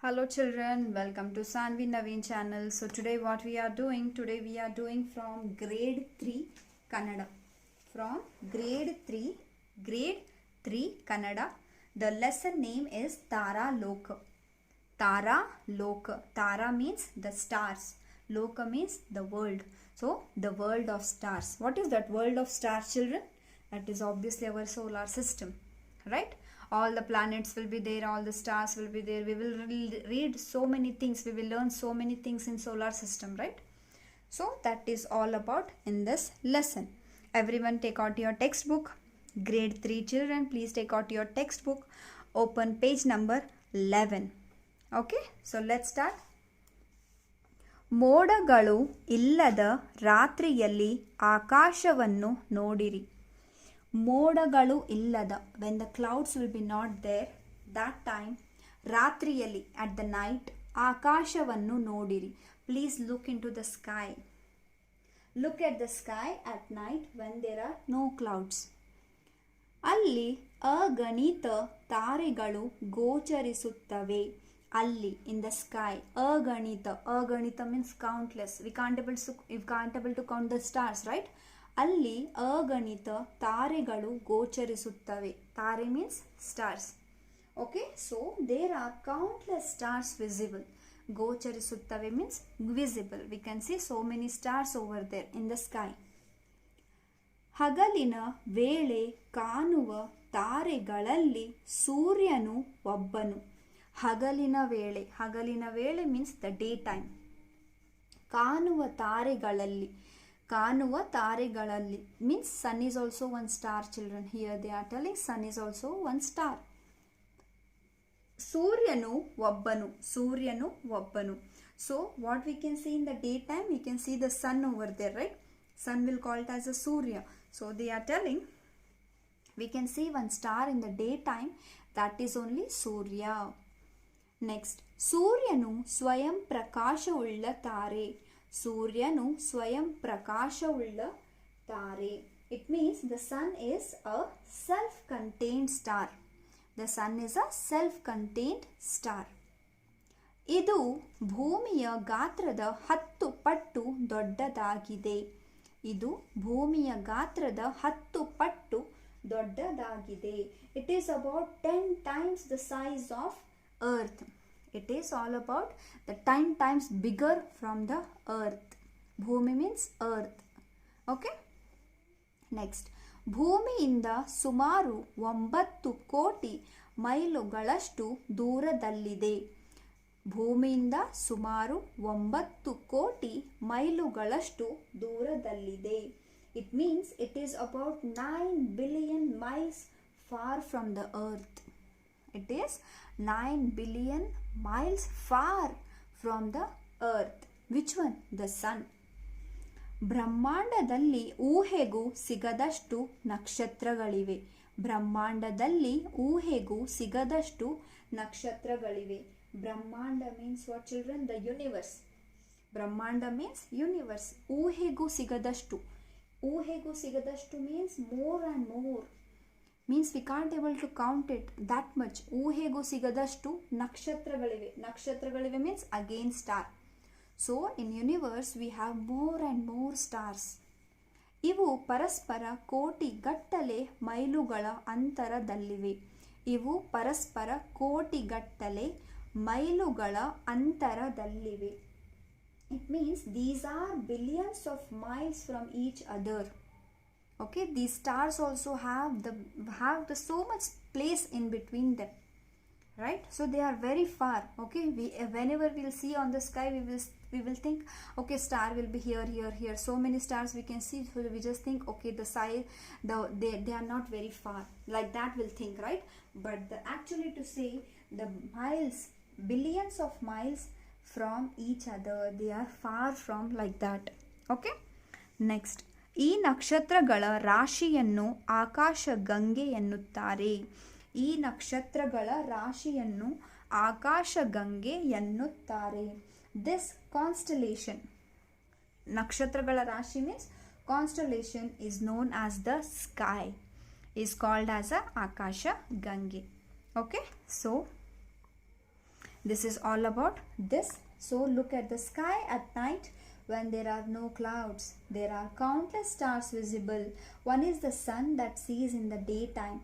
Hello children, welcome to Sanvi Naveen channel. So today we are doing from grade 3 Kannada. From grade 3 Kannada. The lesson name is Tara Loka. Tara Loka. Tara means the stars. Loka means the world. So the world of stars. What is that world of stars, children? That is obviously our solar system, right? All the planets will be there, all the stars will be there. We will read so many things, we will learn so many things in solar system, right? So that is all about in this lesson. Everyone take out your textbook. Grade 3 children, please take out your textbook. Open page number 11. Okay, so let's start. ಮೋಡಗಳು ಇಲ್ಲದ ರಾತ್ರಿಯಲ್ಲಿ ಆಕಾಶವನ್ನು ನೋಡಿರಿ. ಮೋಡಗಳು ಇಲ್ಲದ, when the clouds will be not there, that time, ರಾತ್ರಿಯಲ್ಲಿ, at the night, ಆಕಾಶವನ್ನು ನೋಡಿರಿ. Please look into the sky. Look at the sky at night when there are no clouds. ಅಲ್ಲಿ ಅಗಣಿತ ತಾರೆಗಳು ಗೋಚರಿಸುತ್ತವೆ. ಅಲ್ಲಿ, in the sky, Aganita means countless. We can't able to count the stars, right? ಅಲ್ಲಿ ಅಗಣಿತ ತಾರೆಗಳು ಗೋಚರಿಸುತ್ತವೆ. ತಾರೆ means stars. Okay, so there are countless stars visible. ಗೋಚರಿಸುತ್ತವೆ means visible. We can see so many stars over there in the sky. ಹಗಲಿನ ವೇಳೆ ಕಾಣುವ ತಾರೆಗಳಲ್ಲಿ ಸೂರ್ಯನು ಒಬ್ಬನು. ಹಗಲಿನ ವೇಳೆ means the day time. ಕಾಣುವ ತಾರೆಗಳಲ್ಲಿ means sun is also one star, children. Here they are telling sun is also one star. ಸೂರ್ಯನು ಒಬ್ಬನು. So what we can see in the daytime, we can see the sun over there, right? Sun will call it as a surya. So they are telling we can see one star in the daytime, that is only surya. Next, ಸೂರ್ಯನು ಸ್ವಯಂ ಪ್ರಕಾಶವುಳ್ಳ ತಾರೆ. ಸೂರ್ಯನು ಸ್ವಯಂ ಪ್ರಕಾಶವುಳ್ಳ ತಾರೆ. It means the sun is a self-contained star. The sun is a self-contained star. ಇದು ಭೂಮಿಯ ಗಾತ್ರದ 10 ಪಟ್ಟು ದೊಡ್ಡದಾಗಿದೆ. ಇದು ಭೂಮಿಯ ಗಾತ್ರದ 10 ಪಟ್ಟು ದೊಡ್ಡದಾಗಿದೆ. It is about 10 times the size of earth. It is all about the 10 times bigger from the earth. Bhumi means earth. Okay, next, ಭೂಮಿಯಿಂದ ಸುಮಾರು 9 ಕೋಟಿ ಮೈಲುಗಳಷ್ಟು ದೂರದಲ್ಲಿದೆ. ಭೂಮಿಯಿಂದ ಸುಮಾರು 9 ಕೋಟಿ ಮೈಲುಗಳಷ್ಟು ದೂರದಲ್ಲಿದೆ. It means it is about 9 billion miles far from the earth. It is 9 billion miles far from the earth. Which one? The sun. ಬ್ರಹ್ಮಾಂಡದಲ್ಲಿ ಊಹೆಗೂ ಸಿಗದಷ್ಟು ನಕ್ಷತ್ರಗಳಿವೆ. ಬ್ರಹ್ಮಾಂಡದಲ್ಲಿ ಊಹೆಗೂ ಸಿಗದಷ್ಟು ನಕ್ಷತ್ರಗಳಿವೆ. ಬ್ರಹ್ಮಾಂಡ means what, children? The universe. ಬ್ರಹ್ಮಾಂಡ means universe. ಊಹೆಗೂ ಸಿಗದಷ್ಟು means more and more. Means we can't able to count it that much. ಊಹೆಗೂ ಸಿಗದಷ್ಟು ನಕ್ಷತ್ರಗಳಿವೆ means again star. So in universe we have more and more stars. ಇವು ಪರಸ್ಪರ ಕೋಟಿಗಟ್ಟಲೆ ಮೈಲುಗಳ ಅಂತರದಲ್ಲಿವೆ. ಇವು ಪರಸ್ಪರ ಕೋಟಿಗಟ್ಟಲೆ ಮೈಲುಗಳ ಅಂತರದಲ್ಲಿವೆ. It means these are billions of miles from each other. Okay, these stars also have the so much place in between them, right? So they are very far. Okay, whenever we'll see on the sky, we will think, okay, star will be here. So many stars we can see, so we just think, okay, the size, they are not very far, like that we'll think, right? But actually to say the miles, billions of miles from each other, they are far from, like that. Okay, next, ಈ ನಕ್ಷತ್ರಗಳ ರಾಶಿಯನ್ನು ಆಕಾಶಗಂಗೆ ಎನ್ನುತ್ತಾರೆ. ಈ ನಕ್ಷತ್ರಗಳ ರಾಶಿಯನ್ನು ಆಕಾಶಗಂಗೆ ಎನ್ನುತ್ತಾರೆ. This constellation, ನಕ್ಷತ್ರಗಳ ರಾಶಿ means constellation, is known as the sky, is called as a ಆಕಾಶಗಂಗೆ. Okay, so This is all about this. So look at the sky at night when there are no clouds. There are countless stars visible. One is the sun that sees in the daytime.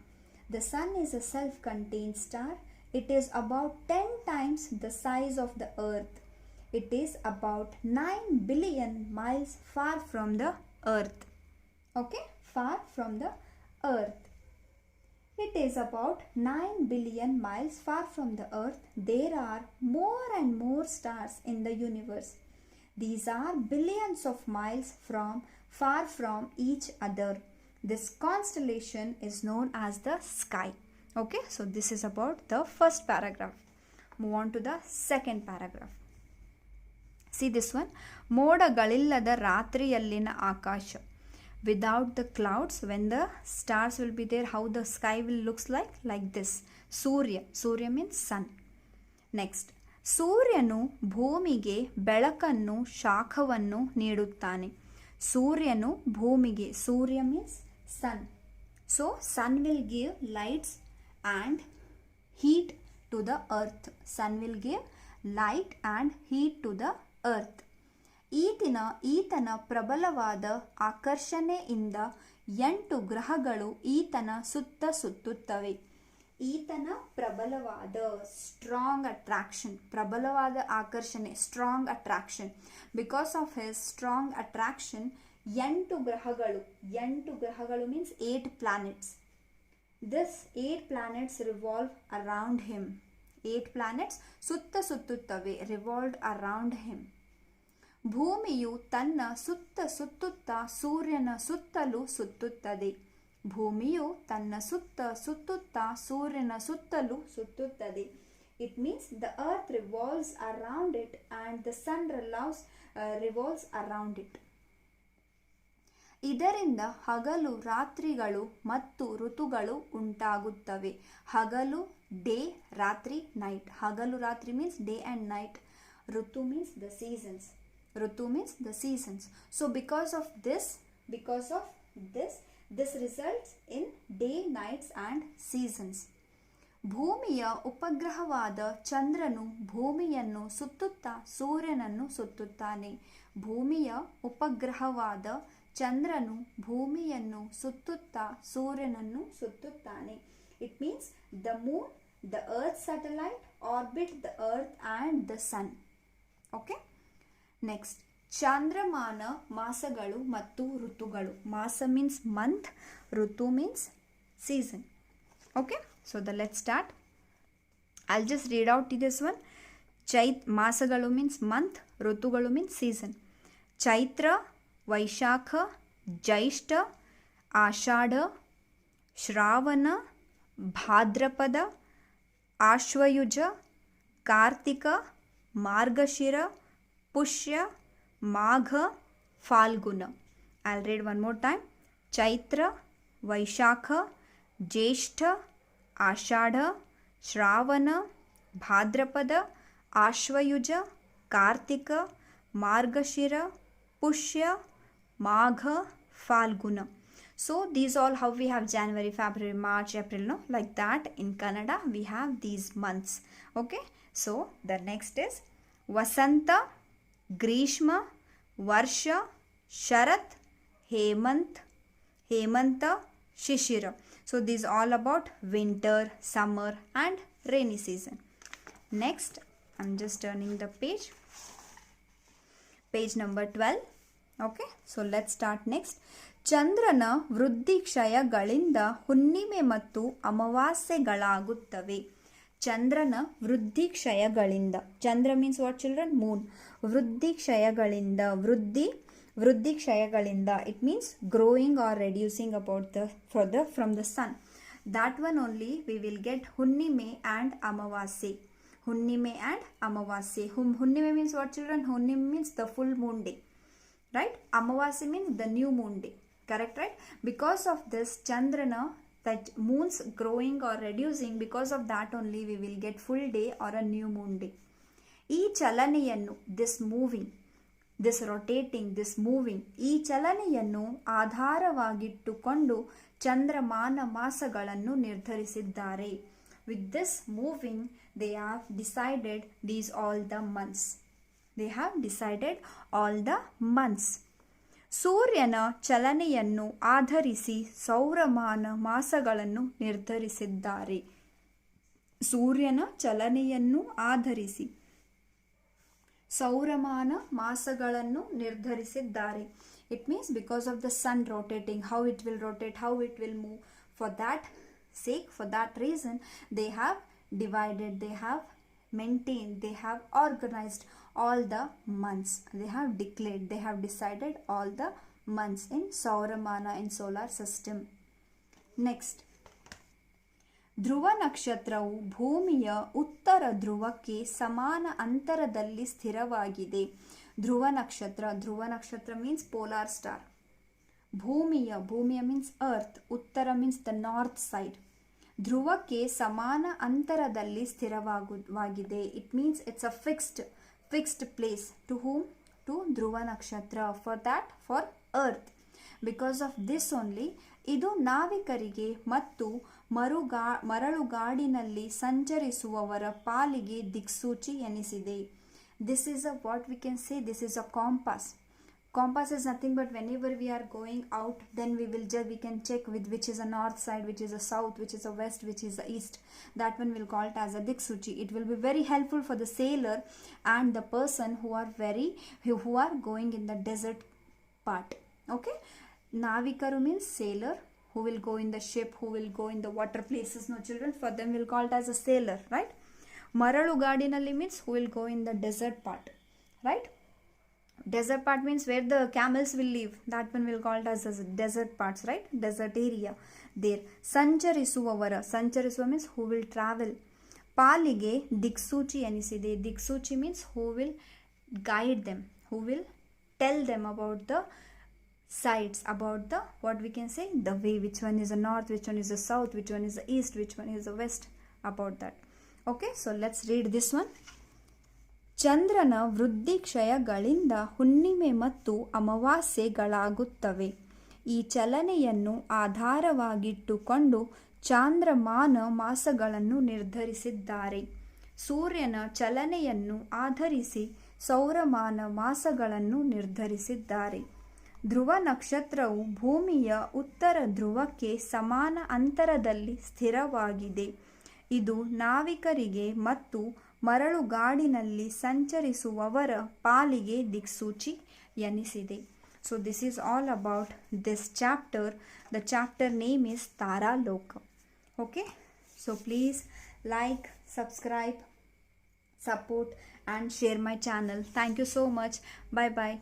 The sun is a self-contained star. It is about 10 times the size of the earth. It is about 9 billion miles far from the earth. Okay, far from the earth. It is about 9 billion miles far from the earth. There are more and more stars in the universe. These are billions of miles far from each other. This constellation is known as the sky. Okay, so this is about the first paragraph. Move on to the second paragraph. See this one. ಮೋಡಗಳಿಲ್ಲದ ರಾತ್ರಿಯಲ್ಲಿನ Akash. Without the clouds, when the stars will be there, how the sky will looks like this. Surya means sun. Next, ಸೂರ್ಯನು ಭೂಮಿಗೆ ಬೆಳಕನ್ನು ಶಾಖವನ್ನು ನೀಡುತ್ತಾನೆ. ಸೂರ್ಯನು ಭೂಮಿಗೆ, ಸೂರ್ಯ means sun. So sun will give lights and heat to the earth. Sun will give light and heat to the earth. ಈತನ ಪ್ರಬಲವಾದ ಆಕರ್ಷಣೆಯಿಂದ 8 ಗ್ರಹಗಳು ಈತನ ಸುತ್ತುತ್ತವೆ. ಈತನ ಪ್ರಬಲವಾದ ಸ್ಟ್ರಾಂಗ್ ಅಟ್ರಾಕ್ಷನ್, ಪ್ರಬಲವಾದ ಆಕರ್ಷಣೆ, strong attraction. Because of his strong attraction 8 ಗ್ರಹಗಳು means 8 planets. This 8 planets revolve around him. 8 planets ಸುತ್ತುತ್ತವೆ, revolved around him. ಭೂಮಿಯು ತನ್ನ ಸುತ್ತುತ್ತಾ ಸೂರ್ಯನ ಸುತ್ತಲೂ ಸುತ್ತುತ್ತದೆ. ಭೂಮಿಯು ತನ್ನ ಸುತ್ತುತ್ತಾ ಸೂರ್ಯನ ಸುತ್ತಲೂ ಸುತ್ತುತ್ತದೆ. It means the earth revolves around it and the sun revolves around it. ಇದರಿಂದ ಹಗಲು ರಾತ್ರಿಗಳು ಮತ್ತು ಋತುಗಳು ಉಂಟಾಗುತ್ತವೆ. ಹಗಲು ಡೇ, ರಾತ್ರಿ ನೈಟ್. ಹಗಲು ರಾತ್ರಿ means day and night. ಋತು means the seasons. So because of this results in day, nights and seasons. ಭೂಮಿಯ ಉಪಗ್ರಹವಾದ ಚಂದ್ರನು ಭೂಮಿಯನ್ನು ಸುತ್ತುತ್ತಾ ಸೂರ್ಯನನ್ನು ಸುತ್ತುತ್ತಾನೆ. ಭೂಮಿಯ ಉಪಗ್ರಹವಾದ ಚಂದ್ರನು ಭೂಮಿಯನ್ನು ಸುತ್ತುತ್ತಾ ಸೂರ್ಯನನ್ನು ಸುತ್ತುತ್ತಾನೆ. It means the moon, the earth satellite orbit the earth and the sun. Okay? Next, ಚಾಂದ್ರಮಾನ ಮಾಸಗಳು ಮತ್ತು ಋತುಗಳು. ಮಾಸ means month, ಋತು means season. Okay, so let's start. I'll just read out this one. ಮಾಸಗಳು means month, ಋತುಗಳು means season. Chaitra, Vaishakha, ಜ್ಯೈಷ್ಠ, Ashadha, Shravana, Bhadrapada, Ashwayuja, Kartika, Margashira, Pushya, Magha, Phalguna. I'll read one more time. Chaitra, Vaishakha, Jyeshtha, Ashadha, Shravana, Bhadrapada, Ashwayuja, Kartika, Margashira, Pushya, Magha, Phalguna. So these all how we have January, February, March, April, no? Like that in Kannada we have these months. Okay, so the next is Vasanta, Greeshma, ವರ್ಷ, ಶರತ್, ಹೇಮಂತ, ಶಿಶಿರ. So these all about winter, summer and rainy season. Next, I'm just turning the page number 12. Okay, so let's start next. ಚಂದ್ರನ ವೃದ್ಧಿ ಕ್ಷಯಗಳಿಂದ ಹುಣ್ಣಿಮೆ ಮತ್ತು ಅಮಾವಾಸ್ಯೆಗಳಾಗುತ್ತವೆ. ಚಂದ್ರನ ವೃದ್ಧಿ ಕ್ಷಯಗಳಿಂದ, ಚಂದ್ರ ಮೀನ್ಸ್ ವಾಟ್ ಚಿಲ್ಡ್ರನ್? ಮೂನ್. ವೃದ್ಧಿ ಕ್ಷಯಗಳಿಂದ, ವೃದ್ಧಿ ಕ್ಷಯಗಳಿಂದ, it means growing or reducing about from the sun. that one only we will get ಹುಣ್ಣಿಮೆ and ಅಮಾವಾಸ್ಯೆ. ಹುಣ್ಣಿಮೆ and ಅಮಾವಾಸ್ಯೆ. ಹುಣ್ಣಿಮೆ means what children? ಹುಣ್ಣಿಮೆ means the full moon day, right? ಅಮಾವಾಸ್ಯೆ means the new moon day, correct, right? Because of this chandrana, that moons growing or reducing, because of that only we will get full day or a new moon day. ಈ ಚಲನೆಯನ್ನು, this moving, this rotating, this moving, ಈ ಚಲನೆಯನ್ನು ಆಧಾರವಾಗಿಟ್ಟುಕೊಂಡು ಚಂದ್ರಮಾನ ಮಾಸಗಳನ್ನು ನಿರ್ಧರಿಸಿದ್ದಾರೆ. With this moving, they have decided these all the months. They have decided all the months. ಸೂರ್ಯನ ಚಲನೆಯನ್ನು ಆಧರಿಸಿ ಸೌರಮಾನ ಮಾಸಗಳನ್ನು ನಿರ್ಧರಿಸಿದ್ದಾರೆ. ಸೂರ್ಯನ ಚಲನೆಯನ್ನು ಆಧರಿಸಿ ಸೌರಮಾನ ಮಾಸಗಳನ್ನು ನಿರ್ಧರಿಸಿದ್ದಾರೆ. It means because of the sun rotating, how it will rotate, how it will move. For that sake, for that reason, they have divided, they have maintained, they have organized all the months. They have declared, they have decided all the months in Sauramana, in solar system. Next, ಧ್ರುವ ನಕ್ಷತ್ರವು ಭೂಮಿಯ ಉತ್ತರ ಧ್ರುವಕ್ಕೆ ಸಮಾನ ಅಂತರದಲ್ಲಿ ಸ್ಥಿರವಾಗಿದೆ. ಧ್ರುವ ನಕ್ಷತ್ರ means polar star. ಭೂಮಿಯ means earth, ಉತ್ತರ means the north side. ಧ್ರುವಕ್ಕೆ ಸಮಾನ ಅಂತರದಲ್ಲಿ ಸ್ಥಿರವಾಗಿದೆ. It means it's a fixed place. To whom? To ಧ್ರುವ ನಕ್ಷತ್ರ. For earth. Because of this only ಇದು ನಾವಿಕರಿಗೆ ಮತ್ತು ಮರಳುಗಾಡಿನಲ್ಲಿ ಸಂಚರಿಸುವವರ ಪಾಲಿಗೆ ದಿಕ್ಸೂಚಿ ಎನಿಸಿದೆ. This is a, what we can say, this is a compass. Compass is nothing but whenever we are going out, then we can check with which is a north side, which is a south, which is a west, which is a east. That one will call it as a diksuchi. It will be very helpful for the sailor and the person who are going in the desert part. Okay, navikaru means sailor, who will go in the ship, who will go in the water places. No children, for them will call it as a sailor, right? ಮರಳುಗಾಡಿನಲ್ಲಿ means who will go in the desert part, right? Desert part means where the camels will live. That one will call it as desert parts, right? Desert area there. ಸಂಚರಿಸುವ means who will travel. ಪಾಲಿಗೆ ದಿಕ್ಸೂಚಿ ಎನಿಸಿದೆ. ದಿಕ್ಸೂಚಿ means who will guide them, who will tell them about the sides, about the, what we can say, the way, which one is the north, which one is the south, which one is the east, which one is the west, about that. Okay, so let's read this one. ಚಂದ್ರನ ವೃದ್ಧಿ ಕ್ಷಯಗಳಿಂದ ಹುಣ್ಣಿಮೆ ಮತ್ತು ಅಮಾವಾಸ್ಯೆಗಳಾಗುತ್ತವೆ. ಈ ಚಲನೆಯನ್ನು ಆಧಾರವಾಗಿಟ್ಟುಕೊಂಡು ಚಾಂದ್ರಮಾನ ಮಾಸಗಳನ್ನು ನಿರ್ಧರಿಸಿದ್ದಾರೆ. ಸೂರ್ಯನ ಚಲನೆಯನ್ನು ಆಧರಿಸಿ ಸೌರಮಾನ ಮಾಸಗಳನ್ನು ನಿರ್ಧರಿಸಿದ್ದಾರೆ. ಧ್ರುವ ನಕ್ಷತ್ರವು ಭೂಮಿಯ ಉತ್ತರ ಧ್ರುವಕ್ಕೆ ಸಮಾನ ಅಂತರದಲ್ಲಿ ಸ್ಥಿರವಾಗಿದೆ. ಇದು ನಾವಿಕರಿಗೆ ಮತ್ತು ಮರಳುಗಾಡಿನಲ್ಲಿ ಸಂಚರಿಸುವವರ ಪಾಲಿಗೆ ದಿಕ್ಸೂಚಿ ಎನಿಸಿದೆ. So this is all about this chapter. The chapter name is Taraloka. Okay, so please like, subscribe, support and share my channel. Thank you so much. Bye bye.